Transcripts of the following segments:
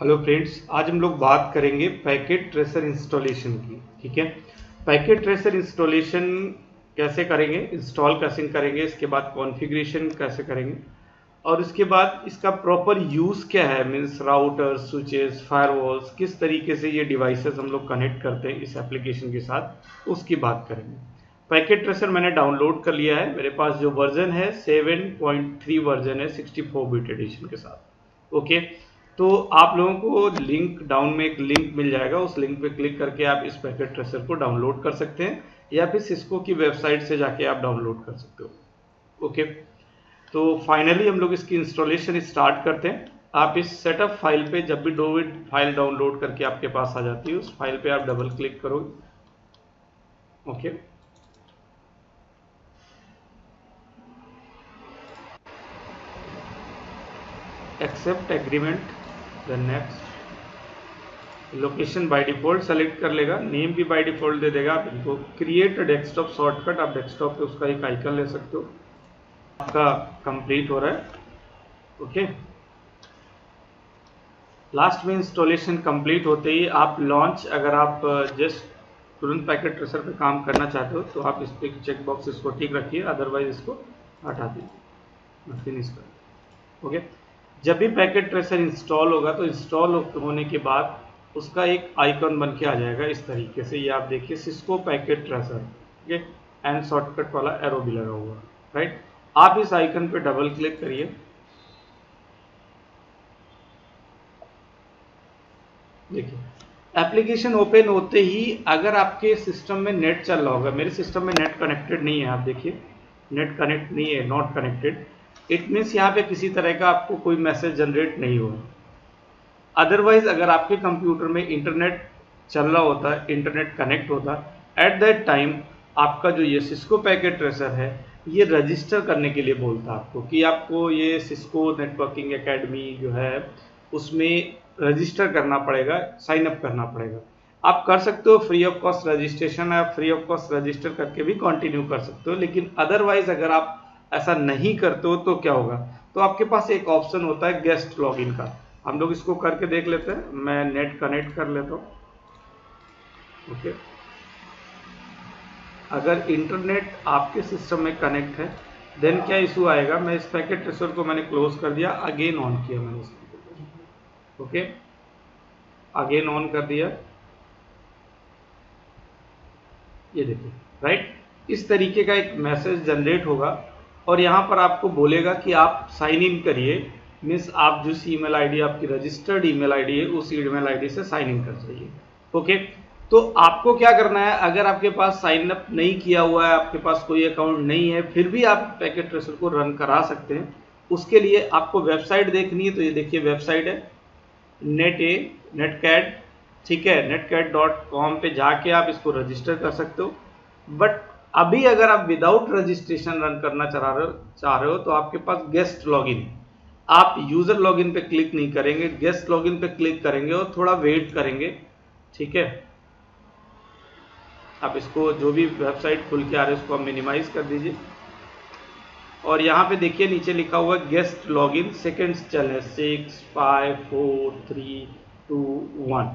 Hello friends, आज हम लोग बात करेंगे पैकेट ट्रेसर इंस्टॉलेशन की। ठीक है, पैकेट ट्रेसर इंस्टॉलेशन कैसे करेंगे, इंस्टॉल कैसे करेंगे, इसके बाद कॉन्फ़िगरेशन कैसे करेंगे और इसके बाद इसका प्रॉपर यूज़ क्या है, मीन्स राउटर, स्विचेस, फायरवॉल्स, किस तरीके से ये डिवाइसेस हम लोग कनेक्ट करते हैं इस एप्लीकेशन के साथ, उसकी बात करेंगे। पैकेट ट्रेसर मैंने डाउनलोड कर लिया है, मेरे पास जो वर्जन है 7.3 वर्जन है 64 बिट एडिशन के साथ। ओके, तो आप लोगों को लिंक डाउन में एक लिंक मिल जाएगा, उस लिंक पे क्लिक करके आप इस पैकेट ट्रेसर को डाउनलोड कर सकते हैं या फिर सिस्को की वेबसाइट से जाके आप डाउनलोड कर सकते हो। ओके, तो फाइनली हम लोग इसकी इंस्टॉलेशन स्टार्ट करते हैं। आप इस सेटअप फाइल पे जब भी डोविड फाइल डाउनलोड करके आपके पास आ जाती है, उस फाइल पे आप डबल क्लिक करोगे। Okay, accept agreement, then next. Location by default select कर लेगा, नेम भी बाय डिफॉल्ट दे देगा। आप इनको क्रिएट डेस्कटॉप शॉर्टकट, आप डेस्कटॉप पे उसका एक आइकन ले सकते हो। आपका कंप्लीट हो रहा है। ओके, लास्ट में इंस्टॉलेशन कंप्लीट होते ही आप लॉन्च, अगर आप जस्ट तुरंत पैकेट ट्रेसर पे काम करना चाहते हो तो आप इस पर चेक बॉक्स इसको ठीक रखिए, अदरवाइज इसको हटा दीजिए, फिनिश कर। ओके, जब भी पैकेट ट्रेसर इंस्टॉल होगा तो इंस्टॉल होने के बाद उसका एक आइकन बन के आ जाएगा इस तरीके से, ये आप देखिए सिस्को पैकेट ट्रेसर। ठीक है, एंड शॉर्टकट वाला एरो भी लगा हुआ, राइट। आप इस आइकन पे डबल क्लिक करिए। देखिए, एप्लीकेशन ओपन होते ही अगर आपके सिस्टम में नेट चल रहा होगा, मेरे सिस्टम में नेट कनेक्टेड नहीं है, आप देखिए नेट कनेक्ट नहीं है, नॉट कनेक्टेड, इट मीन्स यहाँ पे किसी तरह का आपको कोई मैसेज जनरेट नहीं होगा। अदरवाइज अगर आपके कंप्यूटर में इंटरनेट चल रहा होता है, इंटरनेट कनेक्ट होता, एट दैट टाइम आपका जो ये सिस्को पैकेट ट्रेसर है ये रजिस्टर करने के लिए बोलता है आपको कि आपको ये सिस्को नेटवर्किंग एकेडमी जो है उसमें रजिस्टर करना पड़ेगा, साइन अप करना पड़ेगा। आप कर सकते हो फ्री ऑफ कॉस्ट रजिस्ट्रेशन, आप फ्री ऑफ कॉस्ट रजिस्टर करके भी कंटिन्यू कर सकते हो, लेकिन अदरवाइज अगर आप ऐसा नहीं करते हो तो क्या होगा, तो आपके पास एक ऑप्शन होता है गेस्ट लॉगिन का। हम लोग इसको करके देख लेते हैं, मैं नेट कनेक्ट कर लेता हूँ। ओके, अगर इंटरनेट आपके सिस्टम में कनेक्ट है देन क्या इशू आएगा, मैं इस पैकेट ट्रेसर को मैंने क्लोज कर दिया, अगेन ऑन किया मैंने इसको। ओके, अगेन ऑन कर दिया, ये देखिए, राइट। इस तरीके का एक मैसेज जनरेट होगा और यहाँ पर आपको बोलेगा कि आप साइन इन करिए, मीन्स आप जिस ईमेल आईडी आपकी रजिस्टर्ड ईमेल आईडी है उस ईमेल आईडी से साइन इन कर जाइए। ओके, तो आपको क्या करना है, अगर आपके पास साइन अप नहीं किया हुआ है, आपके पास कोई अकाउंट नहीं है, फिर भी आप पैकेट ट्रेसर को रन करा सकते हैं। उसके लिए आपको वेबसाइट देखनी है, तो ये देखिए वेबसाइट है नेटकैट। ठीक है, netcat.com पे जाके आप इसको रजिस्टर कर सकते हो। बट अभी अगर आप विदाउट रजिस्ट्रेशन रन करना चाह रहे हो तो आपके पास गेस्ट लॉगिन, आप यूजर लॉगिन पे क्लिक नहीं करेंगे, गेस्ट लॉगिन पे क्लिक करेंगे और थोड़ा वेट करेंगे। ठीक है, आप इसको जो भी वेबसाइट खुल के आ रही है उसको आप मिनिमाइज कर दीजिए और यहाँ पे देखिए नीचे लिखा हुआ है गेस्ट लॉगिन, सेकेंड्स चल है 6 5 4 3 2 1,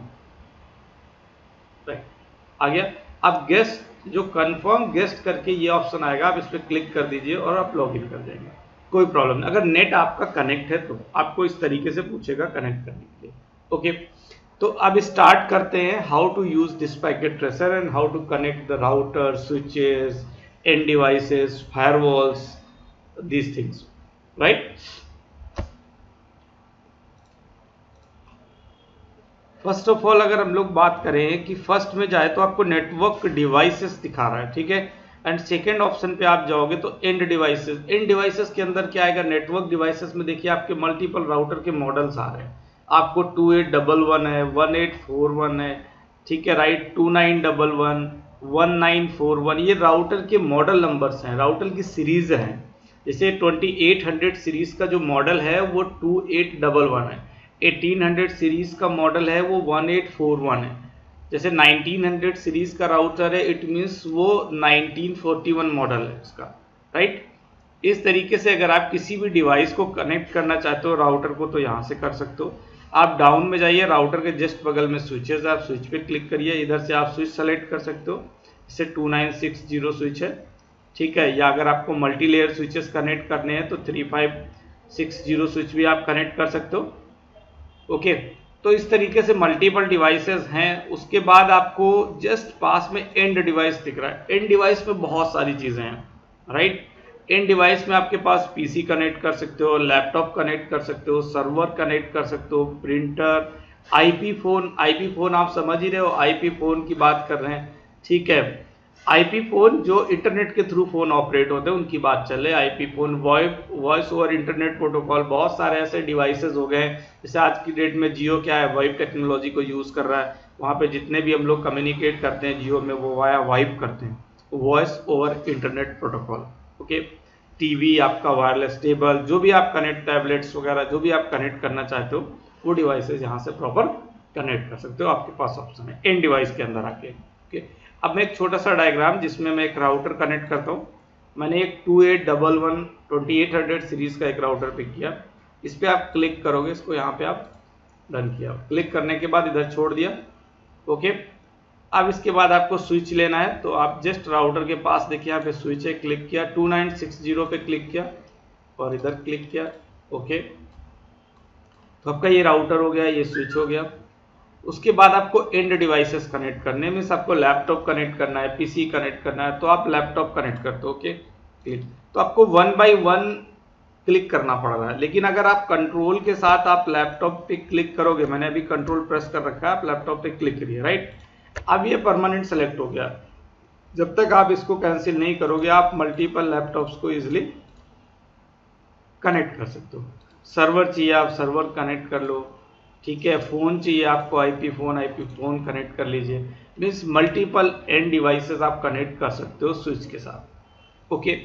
आ गया। अब गेस्ट जो कंफर्म गेस्ट करके ये ऑप्शन आएगा, आप इस पर क्लिक कर दीजिए और आप लॉगिन कर देंगे, कोई प्रॉब्लम नहीं। अगर नेट आपका कनेक्ट है तो आपको इस तरीके से पूछेगा कनेक्ट करने के लिए। ओके, तो अब स्टार्ट करते हैं how to use this packet tracer and how to connect the router, switches, and devices, firewalls, these things, right? First of all अगर हम लोग बात करें कि फर्स्ट में जाए तो आपको नेटवर्क डिवाइसेस दिखा रहा है, ठीक है, एंड सेकेंड ऑप्शन पे आप जाओगे तो एंड डिवाइसेस। एंड डिवाइसेस के अंदर क्या आएगा, नेटवर्क डिवाइसेस में देखिए आपके मल्टीपल राउटर के मॉडल्स आ रहे हैं, आपको 2811 है, 1841 है, ठीक है, राइट, 2911, 1941, ये राउटर के मॉडल नंबर्स हैं, राउटर की सीरीज हैं। जैसे 2800 सीरीज का जो मॉडल है वो 2811 है, 1800 सीरीज का मॉडल है वो 1841 है, जैसे 1900 सीरीज का राउटर है इट मीन्स वो 1941 मॉडल है इसका, राइट। इस तरीके से अगर आप किसी भी डिवाइस को कनेक्ट करना चाहते हो राउटर को तो यहाँ से कर सकते हो। आप डाउन में जाइए, राउटर के जस्ट बगल में स्विचेस, आप स्विच पे क्लिक करिए, इधर से आप स्विच सेलेक्ट कर सकते हो, इसे 2960 स्विच है, ठीक है। या अगर आपको मल्टी लेयर स्विचेस कनेक्ट करने हैं तो 3560 स्विच भी आप कनेक्ट कर सकते हो, ओके। तो इस तरीके से मल्टीपल डिवाइसेस हैं। उसके बाद आपको जस्ट पास में एंड डिवाइस दिख रहा है, एंड डिवाइस में बहुत सारी चीजें हैं, राइट। एंड डिवाइस में आपके पास पीसी कनेक्ट कर सकते हो, लैपटॉप कनेक्ट कर सकते हो, सर्वर कनेक्ट कर सकते हो, प्रिंटर, आईपी फोन आप समझ ही रहे हो, आईपी फोन की बात कर रहे हैं, ठीक है। आईपी फोन जो इंटरनेट के थ्रू फोन ऑपरेट होते हैं उनकी बात चल रही है, IP phone, voice over internet protocol, बहुत सारे ऐसे डिवाइसेस हो गए हैं। जैसे आज की डेट में जियो क्या है, वाइप टेक्नोलॉजी को यूज कर रहा है, वहाँ पे जितने भी हम लोग कम्युनिकेट करते हैं जियो में वो वाया वाइप करते हैं, voice over internet protocol, okay. TV आपका वायरलेस टेबल, जो भी आप कनेक्ट, टैबलेट्स वगैरह जो भी आप कनेक्ट करना चाहते हो वो डिवाइसेज यहाँ से प्रॉपर कनेक्ट कर सकते हो, आपके पास ऑप्शन है एंड डिवाइस के अंदर आके, ओके। अब मैं एक छोटा सा डायग्राम जिसमें मैं एक राउटर कनेक्ट करता हूँ, मैंने एक 2811 2800 सीरीज का एक राउटर पिक किया, इस पर आप क्लिक करोगे, इसको यहाँ पे आप डन किया, क्लिक करने के बाद इधर छोड़ दिया, ओके। अब इसके बाद आपको स्विच लेना है, तो आप जस्ट राउटर के पास देखिए यहाँ पे स्विच है, क्लिक किया, 2960 पे क्लिक किया और इधर क्लिक किया, ओके। तो आपका ये राउटर हो गया, ये स्विच हो गया। उसके बाद आपको एंड डिवाइसेस कनेक्ट करने, मीन्स आपको लैपटॉप कनेक्ट करना है, पीसी कनेक्ट करना है, तो आप लैपटॉप कनेक्ट करते हो, ओके, क्लिक। तो आपको 1 बाय 1 क्लिक करना पड़ रहा है, लेकिन अगर आप कंट्रोल के साथ आप लैपटॉप पे क्लिक करोगे, मैंने अभी कंट्रोल प्रेस कर रखा है, आप लैपटॉप पे क्लिक करिए, राइट। अब ये परमानेंट सेलेक्ट हो गया, जब तक आप इसको कैंसिल नहीं करोगे आप मल्टीपल लैपटॉप्स को इजिली कनेक्ट कर सकते हो। सर्वर चाहिए आप सर्वर कनेक्ट कर लो, ठीक है। फोन चाहिए आपको आईपी फोन कनेक्ट कर लीजिए, मीन्स मल्टीपल एंड डिवाइसेस आप कनेक्ट कर सकते हो स्विच के साथ, ओके।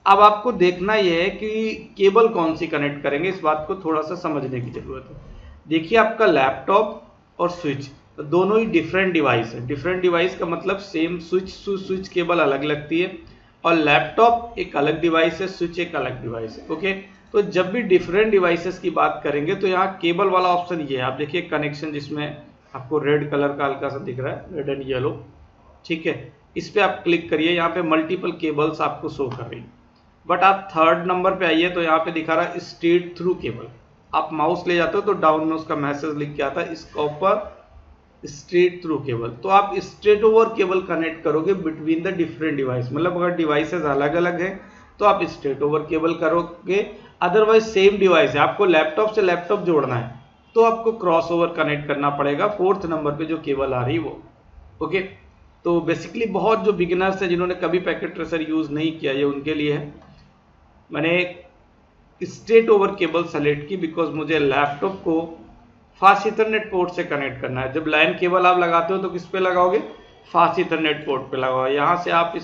अब आपको देखना यह है कि केबल कौन सी कनेक्ट करेंगे, इस बात को थोड़ा सा समझने की जरूरत है। देखिए आपका लैपटॉप और स्विच दोनों ही डिफरेंट डिवाइस है, डिफरेंट डिवाइस का मतलब सेम स्विच केबल अलग लगती है, और लैपटॉप एक अलग डिवाइस है, स्विच एक अलग डिवाइस है, ओके। तो जब भी डिफरेंट डिवाइसेस की बात करेंगे तो यहाँ केबल वाला ऑप्शन ये है, आप देखिए कनेक्शन, जिसमें आपको रेड कलर का हल्का सा दिख रहा है, रेड एंड येलो, ठीक है। इस पे आप क्लिक करिए, यहाँ पे मल्टीपल केबल्स आपको शो कर रही, बट आप थर्ड नंबर पे आइए तो यहाँ पे दिखा रहा है स्ट्रेट थ्रू केबल, आप माउस ले जाते हो तो डाउन में उसका मैसेज लिख के आता है इसका ऊपर स्ट्रेट थ्रू केबल, तो आप स्ट्रेट ओवर केबल कनेक्ट करोगे बिटवीन द डिफरेंट डिवाइस, मतलब अगर डिवाइसेस अलग अलग हैं तो आप स्ट्रेट ओवर केबल करोगे, अदरवाइज सेम डिवाइस है, आपको लैपटॉप से लैपटॉप जोड़ना है तो आपको क्रॉस ओवर कनेक्ट करना पड़ेगा, फोर्थ नंबर पे जो केबल आ रही वो, ओके। तो बेसिकली बहुत जो बिगिनर्स हैं जिन्होंने कभी पैकेट ट्रेसर यूज नहीं किया, ये उनके लिए है। मैंने स्ट्रेट ओवर केबल सेलेक्ट की बिकॉज मुझे लैपटॉप को फास्ट इथरनेट पोर्ट से कनेक्ट करना है। जब लाइन केबल आप लगाते हो तो किस पे लगाओगे, फास्ट इथरनेट पोर्ट पे लगाओगे। यहाँ से आप इस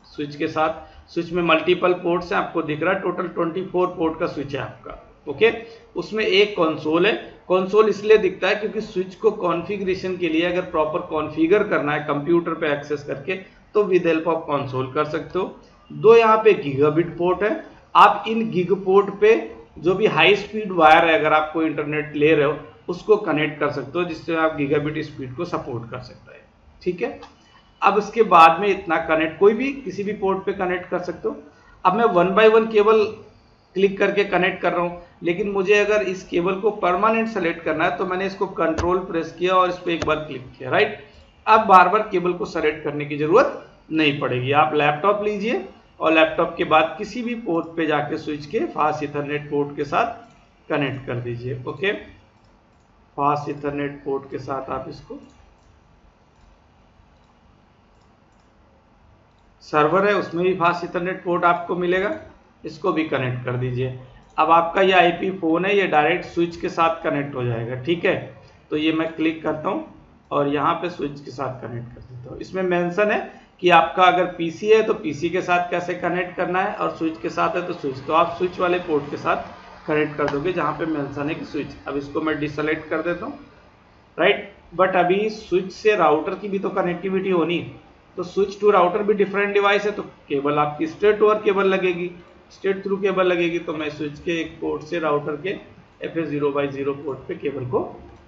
स्विच के साथ, स्विच में मल्टीपल पोर्ट्स हैं, आपको दिख रहा है टोटल 24 पोर्ट का स्विच है आपका, ओके। उसमें एक कंसोल है, कंसोल इसलिए दिखता है क्योंकि स्विच को कॉन्फ़िगरेशन के लिए अगर प्रॉपर कॉन्फ़िगर करना है कंप्यूटर पे एक्सेस करके तो विद हेल्प ऑफ कंसोल कर सकते हो। दो यहाँ पे गीगाबिट पोर्ट है, आप इन गीग पोर्ट पे जो भी हाई स्पीड वायर है अगर आप कोई इंटरनेट ले रहे हो उसको कनेक्ट कर सकते हो, जिससे आप गीगाबिट स्पीड को सपोर्ट कर सकता है, ठीक है। अब इसके बाद में इतना कनेक्ट कोई भी किसी भी पोर्ट पे कनेक्ट कर सकते हो। अब मैं 1 बाय 1 केबल क्लिक करके कनेक्ट कर रहा हूँ, लेकिन मुझे अगर इस केबल को परमानेंट सेलेक्ट करना है तो मैंने इसको कंट्रोल प्रेस किया और इस पर एक बार क्लिक किया, राइट। अब बार बार केबल को सेलेक्ट करने की जरूरत नहीं पड़ेगी, आप लैपटॉप लीजिए और लैपटॉप के बाद किसी भी पोर्ट पे जाके स्विच के फास्ट इथरनेट पोर्ट के साथ कनेक्ट कर दीजिए, ओके। फास्ट इथरनेट पोर्ट के साथ आप इसको, सर्वर है उसमें भी फास्ट इथरनेट पोर्ट आपको मिलेगा, इसको भी कनेक्ट कर दीजिए। अब आपका ये आईपी फोन है, ये डायरेक्ट स्विच के साथ कनेक्ट हो जाएगा, ठीक है। तो ये मैं क्लिक करता हूँ और यहाँ पे स्विच के साथ कनेक्ट कर देता हूँ। इसमें मेंशन है कि आपका अगर पीसी है तो पीसी के साथ कैसे कनेक्ट करना है और स्विच के साथ है तो स्विच, तो आप स्विच वाले पोर्ट के साथ कनेक्ट कर दोगे जहाँ पे मेंशन है कि स्विच। अब इसको मैं डिसलेक्ट कर देता हूँ, राइट। बट अभी स्विच से राउटर की भी तो कनेक्टिविटी होनी, तो स्विच टू राउटर भी डिफरेंट डिवाइस है तो केबल आपकी स्ट्रेट ओवर केबल लगेगी, स्ट्रेट थ्रू केबल लगेगी। तो मैं स्विच के एक पोर्ट से राउटर के FA0x0 पोर्ट पे केबल को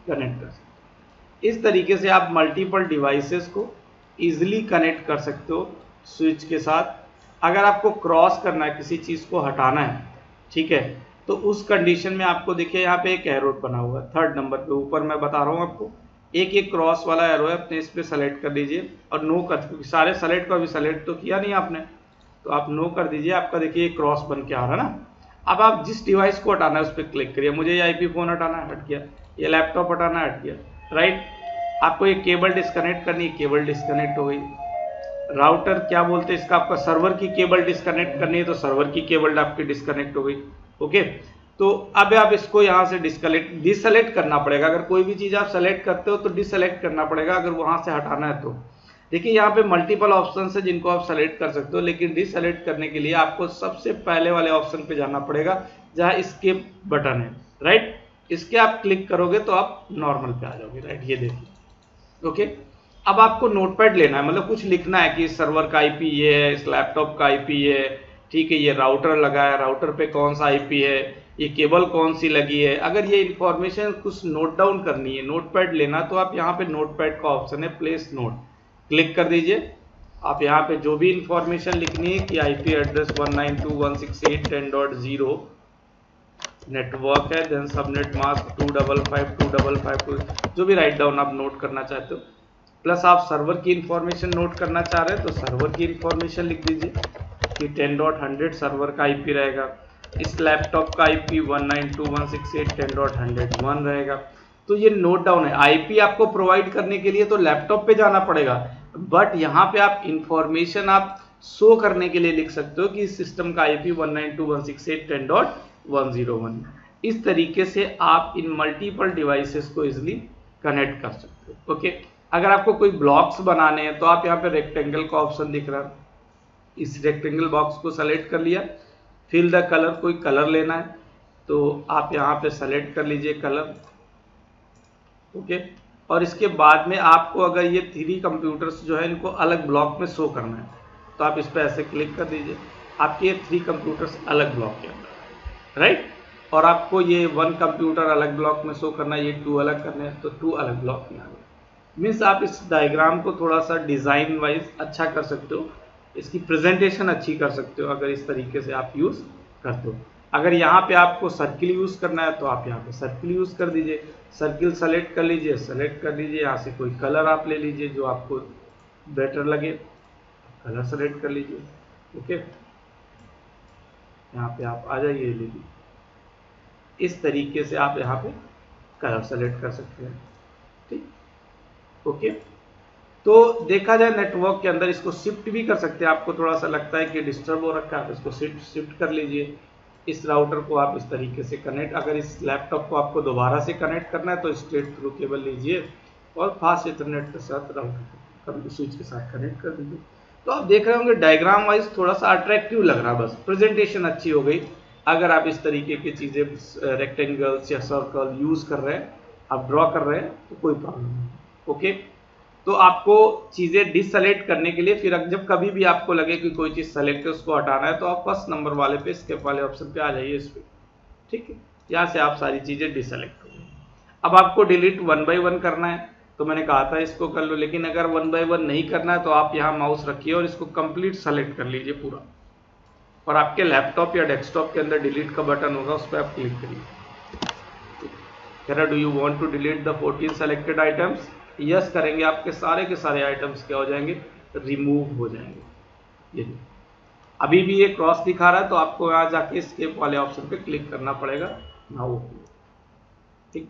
कनेक्ट कर सकते हो। इस तरीके से आप मल्टीपल डिवाइसेस को इजीली कनेक्ट कर सकते हो स्विच के साथ। अगर आपको क्रॉस करना है, किसी चीज़ को हटाना है, ठीक है, तो उस कंडीशन में आपको देखिए यहाँ पे एक एरो बना हुआ है 3rd नंबर पे ऊपर, मैं बता रहा हूँ आपको, एक क्रॉस वाला एरो है, अपने इस पे सेलेक्ट कर लीजिए और नो कर, क्योंकि सारे सेलेक्ट को अभी सेलेक्ट तो किया नहीं आपने, तो आप नो कर दीजिए। आपका देखिए क्रॉस बन के आ रहा है ना। अब आप जिस डिवाइस को हटाना है उस पर क्लिक करिए। मुझे ये IP फोन हटाना है, हट गया। ये लैपटॉप हटाना है, हट गया, राइट। आपको ये केबल डिस्कनेक्ट करनी है, केबल डिस्कनेक्ट हो गई। राउटर क्या बोलते हैं इसका, आपका सर्वर की केबल डिस्कनेक्ट करनी है तो सर्वर की केबल आपकी डिस्कनेक्ट हो गई। ओके, तो अब आप इसको यहाँ से डिससेलेक्ट करना पड़ेगा। अगर कोई भी चीज़ आप सेलेक्ट करते हो तो डिससेलेक्ट करना पड़ेगा, अगर वहाँ से हटाना है तो। देखिए यहाँ पे मल्टीपल ऑप्शन है जिनको आप सेलेक्ट कर सकते हो, लेकिन डिससेलेक्ट करने के लिए आपको सबसे पहले वाले ऑप्शन पे जाना पड़ेगा जहाँ एस्केप बटन है, राइट। इसके आप क्लिक करोगे तो आप नॉर्मल पे आ जाओगे, राइट। ये देखिए, ओके। अब आपको नोटपैड लेना है, मतलब कुछ लिखना है कि इस सर्वर का IP ये है, इस लैपटॉप का IP है, ठीक है, ये राउटर लगा है, राउटर पे कौन सा IP है, ये केबल कौन सी लगी है। अगर ये इंफॉर्मेशन कुछ नोट डाउन करनी है, नोटपैड लेना, तो आप यहाँ पे नोटपैड का ऑप्शन है प्लेस नोट, क्लिक कर दीजिए। आप यहाँ पे जो भी इंफॉर्मेशन लिखनी है कि IP एड्रेस 192.168.10.0 नेटवर्क है, देन सबनेट मास्क 255 जो भी राइट डाउन आप नोट करना चाहते हो, प्लस आप सर्वर की इंफॉर्मेशन नोट करना चाह रहे हैं तो सर्वर की इंफॉर्मेशन लिख दीजिए कि 10.100 सर्वर का IP रहेगा, इस लैपटॉप का IP 192.168.10.101 रहेगा। तो ये नोट डाउन है। IP आपको प्रोवाइड करने के लिए तो लैपटॉप पे जाना पड़ेगा, बट यहाँ पे आप इंफॉर्मेशन आप शो करने के लिए लिख सकते हो कि इस सिस्टम का IP 192.168.10.101। इस तरीके से आप इन मल्टीपल डिवाइसेस को इजिली कनेक्ट कर सकते हो। ओके, अगर आपको कोई ब्लॉक्स बनाने हैं तो आप यहाँ पे रेक्टेंगल का ऑप्शन दिख रहा है, इस रेक्टेंगल बॉक्स को सेलेक्ट कर लिया। फिल द कलर, कोई कलर लेना है तो आप यहाँ पे सेलेक्ट कर लीजिए कलर, ओके। और इसके बाद में आपको अगर ये 3 कंप्यूटर्स जो है इनको अलग ब्लॉक में शो करना है तो आप इस पर ऐसे क्लिक कर दीजिए, आपके ये 3 कंप्यूटर्स अलग ब्लॉक के अंदर, राइट। और आपको ये 1 कंप्यूटर अलग ब्लॉक में शो करना है, ये 2 अलग करने हैं तो 2 अलग ब्लॉक में आ गए। मीन्स आप इस डायग्राम को थोड़ा सा डिज़ाइन वाइज अच्छा कर सकते हो, इसकी प्रेजेंटेशन अच्छी कर सकते हो अगर इस तरीके से आप यूज़ करते हो। अगर यहाँ पे आपको सर्किल यूज़ करना है तो आप यहाँ पे सर्किल यूज़ कर दीजिए, सर्किल सेलेक्ट कर लीजिए, सेलेक्ट कर लीजिए, यहाँ से कोई कलर आप ले लीजिए जो आपको बेटर लगे, कलर सेलेक्ट कर लीजिए, ओके। यहाँ पे आप आ जाइए, ले लीजिए। इस तरीके से आप यहाँ पे कलर सेलेक्ट कर सकते हैं, ठीक, ओके। तो देखा जाए नेटवर्क के अंदर इसको शिफ्ट भी कर सकते हैं। आपको थोड़ा सा लगता है कि डिस्टर्ब हो रखा है तो इसको शिफ्ट कर लीजिए। इस राउटर को आप इस तरीके से कनेक्ट, अगर इस लैपटॉप को आपको दोबारा से कनेक्ट करना है तो स्ट्रेट थ्रू केबल लीजिए और फास्ट इथरनेट के साथ राउटर स्विच के साथ कनेक्ट कर दीजिए। तो आप देख रहे होंगे डायग्राम वाइज थोड़ा सा अट्रैक्टिव लग रहा है, बस प्रेजेंटेशन अच्छी हो गई। अगर आप इस तरीके की चीज़ें रेक्टेंगल्स या सर्कल यूज़ कर रहे हैं, आप ड्रॉ कर रहे हैं तो कोई प्रॉब्लम नहीं, ओके। तो आपको चीज़ें डिससेलेक्ट करने के लिए फिर जब कभी भी आपको लगे कि कोई चीज़ सेलेक्ट है उसको हटाना है तो आप 1st नंबर वाले पे स्केप वाले ऑप्शन पे आ जाइए इस पे, ठीक है। यहाँ से आप सारी चीज़ें डिससेलेक्ट हो गई। अब आपको डिलीट 1 by 1 करना है तो मैंने कहा था इसको कर लो, लेकिन अगर 1 by 1 नहीं करना है तो आप यहाँ माउस रखिए और इसको कंप्लीट सेलेक्ट कर लीजिए पूरा, और आपके लैपटॉप या डेस्कटॉप के अंदर डिलीट का बटन होगा उस पर आप क्लिक करिए। कह रहा do you want to delete the 14 selected items, yes करेंगे, आपके सारे के सारे आइटम्स क्या हो जाएंगे, रिमूव हो जाएंगे। ये अभी भी ये क्रॉस दिखा रहा है तो आपको यहाँ जाके एस्केप वाले ऑप्शन पे क्लिक करना पड़ेगा, ना वो, ठीक।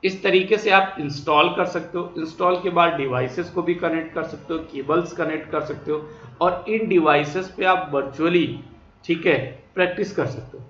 इस तरीके से आप इंस्टॉल कर सकते हो। इंस्टॉल के बाद डिवाइसेस को भी कनेक्ट कर सकते हो, केबल्स कनेक्ट कर सकते हो और इन डिवाइसेस पे आप वर्चुअली, ठीक है, प्रैक्टिस कर सकते हो।